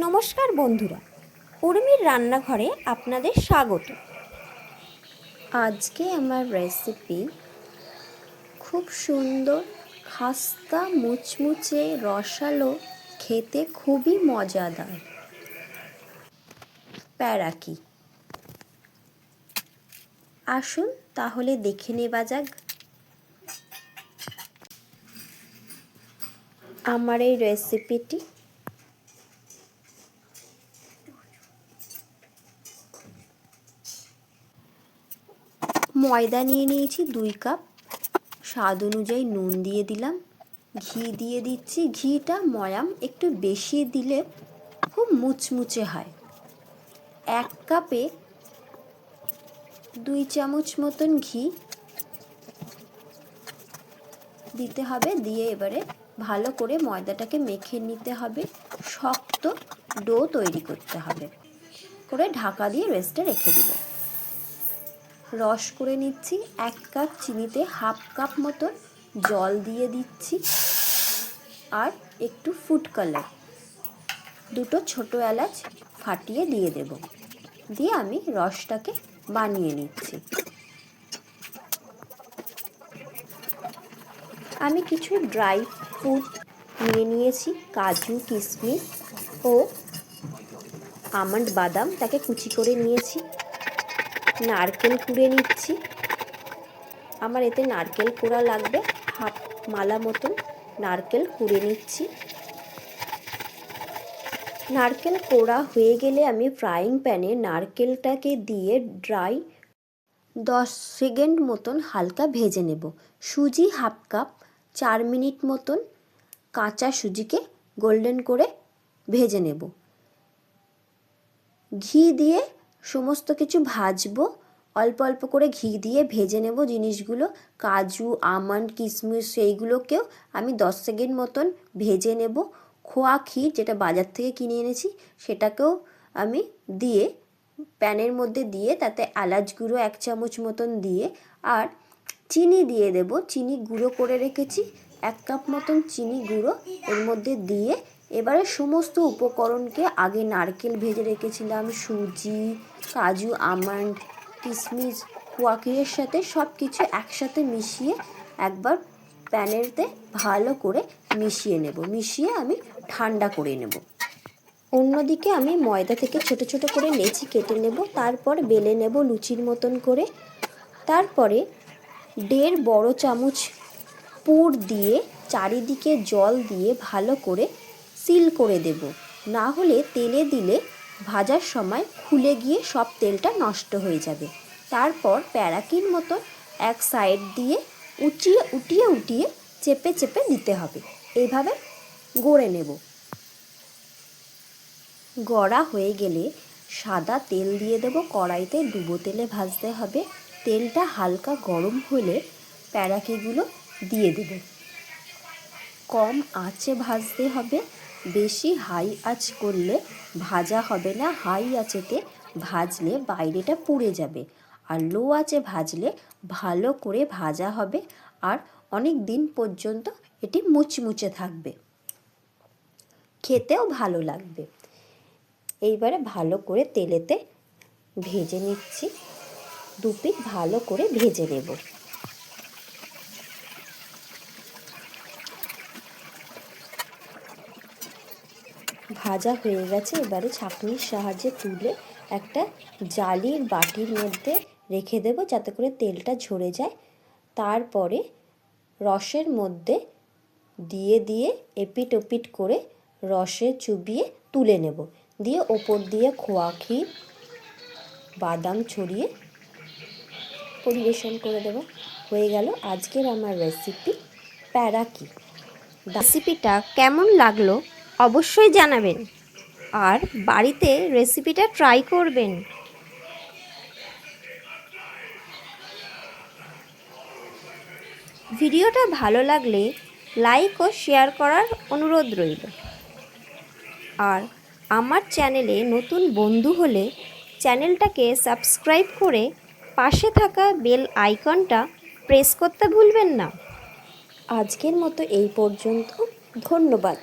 নমস্কার বন্ধুরা, উর্মির রান্নাঘরে আপনাদের স্বাগত। আজকে আমার রেসিপি খুব সুন্দর, খাস্তা মুচমুচে রসালো, খেতে খুবই মজাদার প্যারাকি। আসুন তাহলে দেখে নেওয়া যাক আমার এই রেসিপিটি। ময়দা নিয়ে নিয়েছি 2 কাপ, স্বাদ অনুযায়ী নুন দিয়ে দিলাম, ঘি দিয়ে দিচ্ছি। ঘিটা ময়াম একটু বেশি দিলে খুব মুচমুচে হয়। 1 কাপে 2 চামচ মতন ঘি দিতে হবে। দিয়ে এবারে ভালো করে ময়দাটাকে মেখে নিতে হবে, শক্ত ডো তৈরি করতে হবে। করে ঢাকা দিয়ে রেস্টে রেখে দিব। রস করে নিচ্ছি। 1 কাপ চিনিতে 1/2 কাপ মতো জল দিয়ে দিচ্ছি, আর একটু ফুড কালার, 2টো ছোটো এলাচ ফাটিয়ে দিয়ে দেব। দিয়ে আমি রসটাকে বানিয়ে নিচ্ছি। আমি কিছু ড্রাই ফ্রুট নিয়েছি, কাজু, কিশমিশ ও আমন্ড বাদাম, তাকে কুচি করে নিয়েছি। নারকেল কুড়ে নিচ্ছি। আমার এতে নারকেল কোড়া লাগবে, 1/2 মালা মতন নারকেল কুড়ে নিচ্ছি। নারকেল কোড়া হয়ে গেলে আমি ফ্রাইং প্যানে নারকেলটাকে দিয়ে 10 সেকেন্ড মতন হালকা ভেজে নেব। সুজি 1/2 কাপ, 4 মিনিট মতন কাঁচা সুজিকে গোল্ডেন করে ভেজে নেব। ঘি দিয়ে সমস্ত কিছু ভাজবো, অল্প অল্প করে ঘি দিয়ে ভেজে নেব জিনিসগুলো। কাজু, আমন্ড, কিশমিশ সেইগুলোকেও আমি 10 সেকেন্ড মতন ভেজে নেব। খোয়া ক্ষীর, যেটা বাজার থেকে কিনে এনেছি, সেটাকেও আমি দিয়ে প্যানের মধ্যে দিয়ে তাতে এলাচ গুঁড়ো 1 চামচ মতন দিয়ে, আর চিনি দিয়ে দেব। চিনি গুঁড়ো করে রেখেছি 1 কাপ মতন চিনি গুঁড়ো এর মধ্যে দিয়ে এবারে সমস্ত উপকরণকে, আগে নারকেল ভেজে রেখেছিলাম, সুজি, কাজু, আমন্ড, কিশমিশ, খোয়া ক্ষীরের সাথে সব কিছু একসাথে মিশিয়ে একবার প্যানেতে ভালো করে মিশিয়ে নেব। মিশিয়ে আমি ঠান্ডা করে নেব। অন্যদিকে আমি ময়দা থেকে ছোট ছোট করে লেচি কেটে নেব, তারপর বেলে নেব লুচির মতন করে। তারপরে 1.5 বড় চামচ পুর দিয়ে চারিদিকে জল দিয়ে ভালো করে সিল করে দেব। না হলে তেলে দিলে ভাজার সময় খুলে গিয়ে সব তেলটা নষ্ট হয়ে যাবে। তারপর প্যারাকির মতো এক সাইড দিয়ে উঠিয়ে চেপে চেপে দিতে হবে। এইভাবে গড়ে নেব। গড়া হয়ে গেলে সাদা তেল দিয়ে দেব কড়াইতে, ডুবো তেলে ভাজতে হবে। তেলটা হালকা গরম হলে প্যারাকিগুলো দিয়ে দেব। কম আঁচে ভাজতে হবে, বেশি হাই আঁচ করলে ভাজা হবে না। হাই আঁচেতে ভাজলে বাইরেটা পুড়ে যাবে, আর লো আঁচে ভাজলে ভালো করে ভাজা হবে, আর অনেক দিন পর্যন্ত এটি মুচমুচে থাকবে, খেতেও ভালো লাগবে। এইবারে ভালো করে তেলেতে ভেজে নিচ্ছি। 2 পিঠ ভালো করে ভেজে নেব। ভাজা হয়ে গেছে। এবারে ছাঁকনির সাহায্যে তুলে একটা জালির বাটির মধ্যে রেখে দেব, যাতে করে তেলটা ঝরে যায়। তারপরে রসের মধ্যে দিয়ে এপিট ওপিট করে রসে চুবিয়ে তুলে নেব। দিয়ে ওপর দিয়ে খোয়া ক্ষীর, বাদাম ছড়িয়ে পরিবেশন করে দেব। হয়ে গেল আজকের আমার রেসিপি প্যারাকি। রেসিপিটা কেমন লাগলো অবশ্যই জানাবেন, আর বাড়িতে রেসিপিটা ট্রাই করবেন। ভিডিওটা ভালো লাগলে লাইক ও শেয়ার করার অনুরোধ রইল। আর আমার চ্যানেলে নতুন বন্ধু হলে চ্যানেলটাকে সাবস্ক্রাইব করে পাশে থাকা বেল আইকনটা প্রেস করতে ভুলবেন না। আজকের মতো এই পর্যন্ত। ধন্যবাদ।